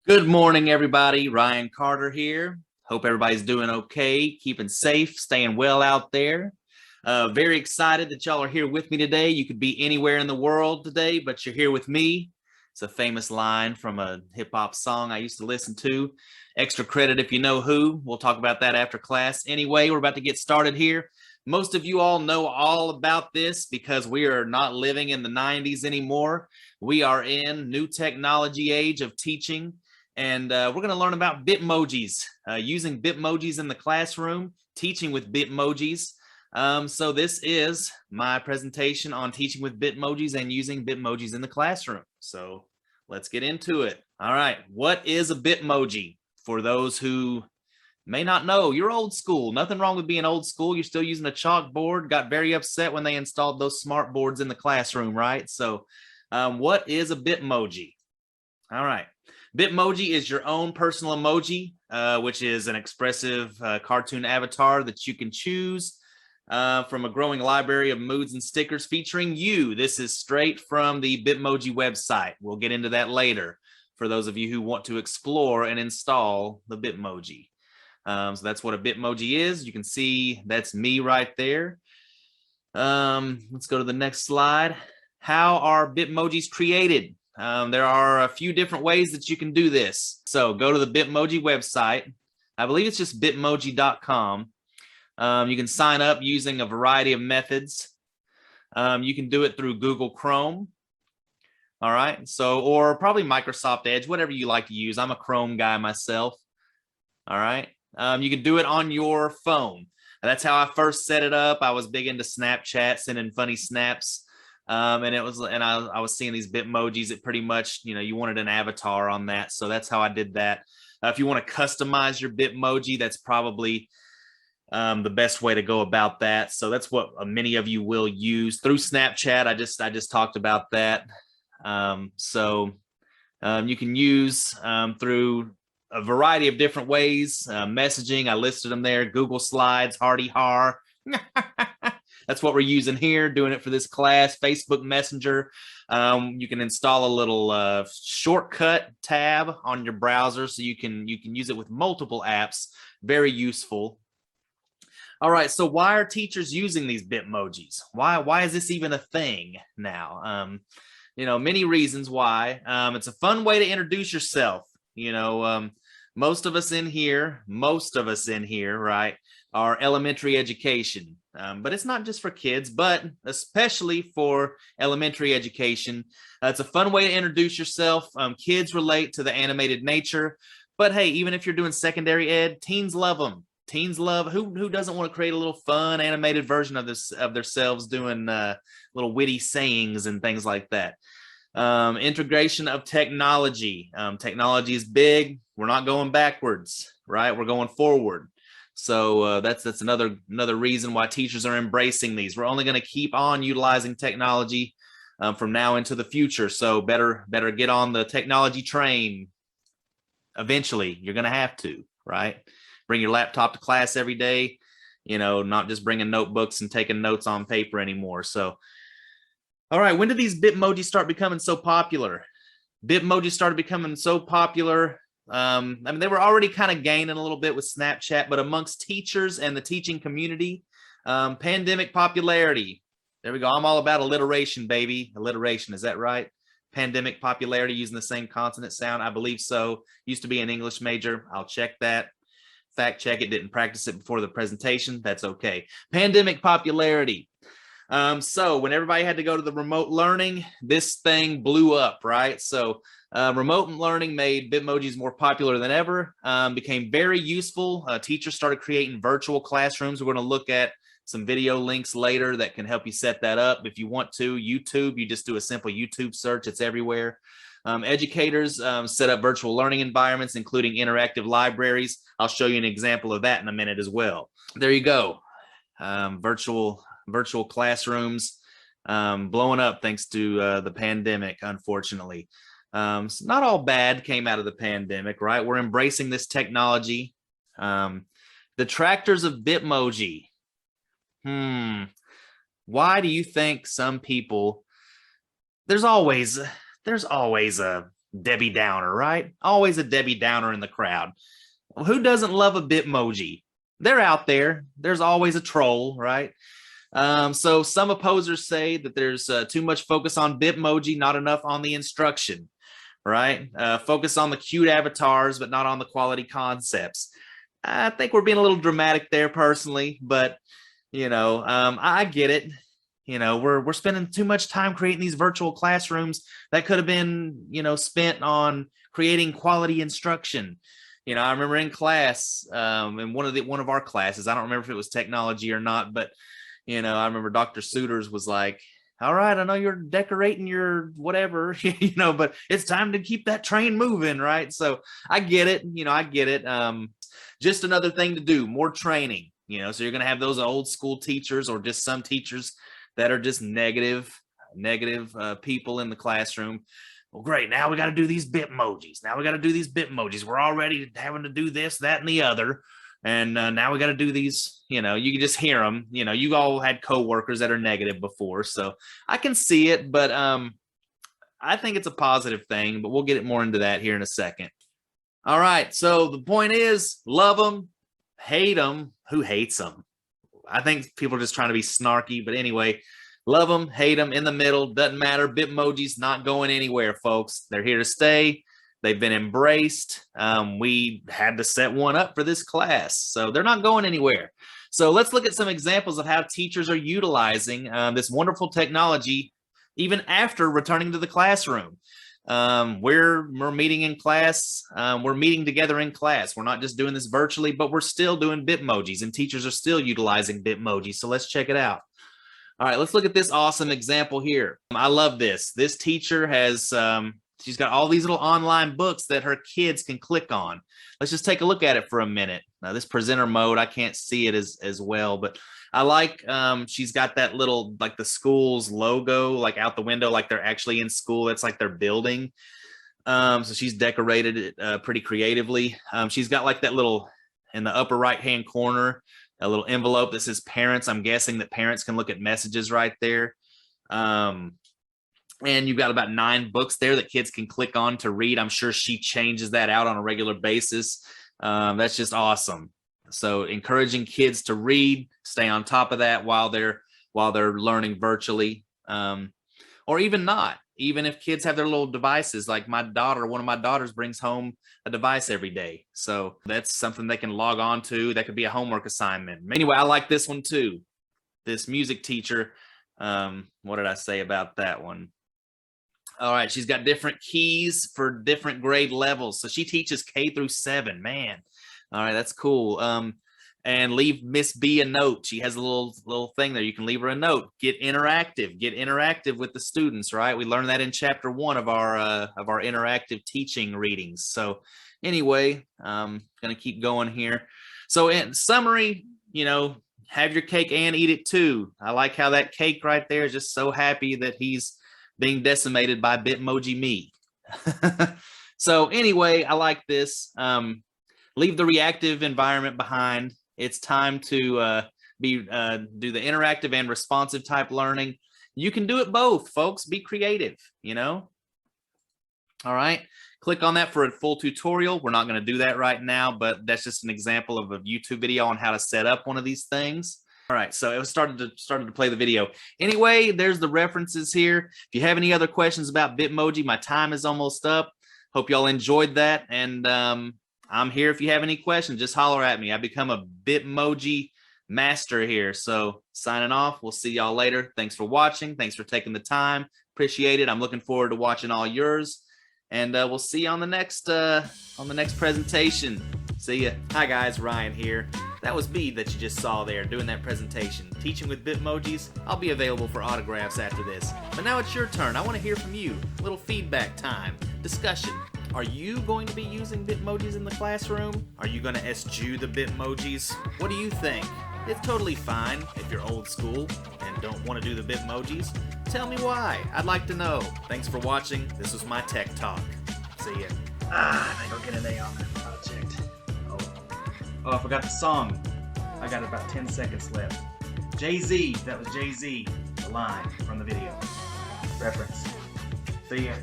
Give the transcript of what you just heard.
Good morning, everybody. Ryan Carter here. Hope everybody's doing okay, keeping safe, staying well out there. Very excited that y'all are here with me today. You could be anywhere in the world today, but you're here with me. It's a famous line from a hip hop song I used to listen to. Extra credit if you know who. We'll talk about that after class. Anyway, we're about to get started here. Most of you all know all about this because we are not living in the 90s anymore. We are in new technology age of teaching. And we're going to learn about Bitmojis, using Bitmojis in the classroom, teaching with Bitmojis. So this is my presentation on teaching with Bitmojis and using Bitmojis in the classroom. So let's get into it. All right, what is a Bitmoji? For those who may not know, you're old school. Nothing wrong with being old school. You're still using a chalkboard. Got very upset when they installed those smart boards in the classroom, right? So what is a Bitmoji? All right. Bitmoji is your own personal emoji, which is an expressive cartoon avatar that you can choose from a growing library of moods and stickers featuring you. This is straight from the Bitmoji website. We'll get into that later for those of you who want to explore and install the Bitmoji. So that's what a Bitmoji is. You can see that's me right there. Let's go to the next slide. How are Bitmojis created? There are a few different ways that you can do this. So go to the Bitmoji website. I believe it's just bitmoji.com. You can sign up using a variety of methods. You can do it through Google Chrome. All right. So, or probably Microsoft Edge, whatever you like to use. I'm a Chrome guy myself. All right. You can do it on your phone. That's how I first set it up. I was big into Snapchat, sending funny snaps. I was seeing these Bitmojis that pretty much, you wanted an avatar on that. So that's how I did that. If you want to customize your Bitmoji, that's probably the best way to go about that. So that's what many of you will use through Snapchat. I just talked about that. You can use through a variety of different ways. Messaging, I listed them there. Google Slides, Hardy Har. That's what we're using here, doing it for this class. Facebook Messenger. You can install a little shortcut tab on your browser so you can use it with multiple apps. Very useful. All right, so why are teachers using these Bitmojis? Why is this even a thing now? Many reasons why. It's a fun way to introduce yourself. Most of us in here, right, are elementary education. But it's not just for kids, but especially for elementary education. It's a fun way to introduce yourself. Kids relate to the animated nature. But hey, even if you're doing secondary ed, teens love them. Teens love, who doesn't want to create a little fun animated version of themselves doing little witty sayings and things like that. Integration of technology. Technology is big. We're not going backwards, right? We're going forward. So that's another reason why teachers are embracing these. We're only going to keep on utilizing technology from now into the future. So better get on the technology train. Eventually, you're going to have to, right? Bring your laptop to class every day. Not just bringing notebooks and taking notes on paper anymore. So, all right, when did these Bitmojis start becoming so popular? Bitmojis started becoming so popular. They were already kind of gaining a little bit with Snapchat, but amongst teachers and the teaching community, pandemic popularity. There we go. I'm all about alliteration, baby. Alliteration. Is that right? Pandemic popularity using the same consonant sound. I believe so. Used to be an English major. I'll check that. Fact check it. Didn't practice it before the presentation. That's okay. Pandemic popularity. So when everybody had to go to the remote learning, this thing blew up, right? So remote learning made Bitmojis more popular than ever, became very useful. Teachers started creating virtual classrooms. We're going to look at some video links later that can help you set that up. If you want to, YouTube, you just do a simple YouTube search. It's everywhere. Educators set up virtual learning environments, including interactive libraries. I'll show you an example of that in a minute as well. There you go. Virtual classrooms blowing up thanks to the pandemic, unfortunately. So not all bad came out of the pandemic, right? We're embracing this technology. Detractors of Bitmoji. Why do you think some people, there's always a Debbie Downer, right? Always a Debbie Downer in the crowd. Who doesn't love a Bitmoji? They're out there. There's always a troll, right? So some opposers say that there's too much focus on Bitmoji, not enough on the instruction, right? Focus on the cute avatars, but not on the quality concepts. I think we're being a little dramatic there personally, but I get it. We're spending too much time creating these virtual classrooms that could have been, spent on creating quality instruction. I remember in class, in one of our classes, I don't remember if it was technology or not, but I remember Dr. Suitors was like, all right, I know you're decorating your whatever, but it's time to keep that train moving, right? So I get it, I get it. Just another thing to do, more training, so you're going to have those old school teachers or just some teachers that are just negative people in the classroom. Well, great. Now we got to do these Bitmojis. We're already having to do this, that, and the other. And now we got to do these, you can just hear them. You all had coworkers that are negative before. So I can see it, but I think it's a positive thing, but we'll get it more into that here in a second. All right. So the point is, love them, hate them. Who hates them? I think people are just trying to be snarky, but anyway, love them, hate them, in the middle, doesn't matter. Bitmoji's not going anywhere, folks. They're here to stay. They've been embraced. We had to set one up for this class, so they're not going anywhere. So let's look at some examples of how teachers are utilizing this wonderful technology even after returning to the classroom. We're meeting in class. We're meeting together in class. We're not just doing this virtually, but we're still doing Bitmojis, and teachers are still utilizing Bitmojis. So let's check it out. All right, let's look at this awesome example here. I love this. This teacher has, she's got all these little online books that her kids can click on. Let's just take a look at it for a minute. Now, this presenter mode, I can't see it as well, but I like, she's got that little, like the school's logo, like out the window, like they're actually in school. That's like their building. So she's decorated it pretty creatively. She's got like that little, in the upper right-hand corner, a little envelope that says parents. I'm guessing that parents can look at messages right there. And you've got about 9 books there that kids can click on to read. I'm sure she changes that out on a regular basis. That's just awesome. So encouraging kids to read, stay on top of that while they're learning virtually, or even not. Even if kids have their little devices, like one of my daughters brings home a device every day. So that's something they can log on to. That could be a homework assignment. Anyway, I like this one too. This music teacher, what did I say about that one? All right, she's got different keys for different grade levels. So she teaches K through 7, man. All right, that's cool. And leave Miss B a note. She has a little thing there. You can leave her a note. Get interactive with the students, right? We learned that in chapter 1 of our interactive teaching readings. So anyway, gonna keep going here. So in summary, have your cake and eat it too. I like how that cake right there is just so happy that he's being decimated by Bitmoji me. So anyway, I like this. Leave the reactive environment behind. It's time to do the interactive and responsive type learning. You can do it both, folks. Be creative, All right. Click on that for a full tutorial. We're not going to do that right now, but that's just an example of a YouTube video on how to set up one of these things. All right, so it was started to play the video. Anyway, there's the references here. If you have any other questions about Bitmoji, my time is almost up. Hope y'all enjoyed that, and I'm here if you have any questions. Just holler at me. I become a Bitmoji master here. So signing off. We'll see y'all later. Thanks for watching. Thanks for taking the time. Appreciate it. I'm looking forward to watching all yours, and we'll see you on the next presentation. See ya. Hi guys, Ryan here. That was me that you just saw there doing that presentation. Teaching with Bitmojis. I'll be available for autographs after this. But now it's your turn. I want to hear from you. A little feedback time. Discussion. Are you going to be using Bitmojis in the classroom? Are you going to eschew the Bitmojis? What do you think? It's totally fine if you're old school and don't want to do the Bitmojis. Tell me why. I'd like to know. Thanks for watching. This was my tech talk. See ya. I don't get an A on that project. Oh, I forgot the song. I got about 10 seconds left. Jay-Z, that was Jay-Z, the line from the video. Reference. See ya.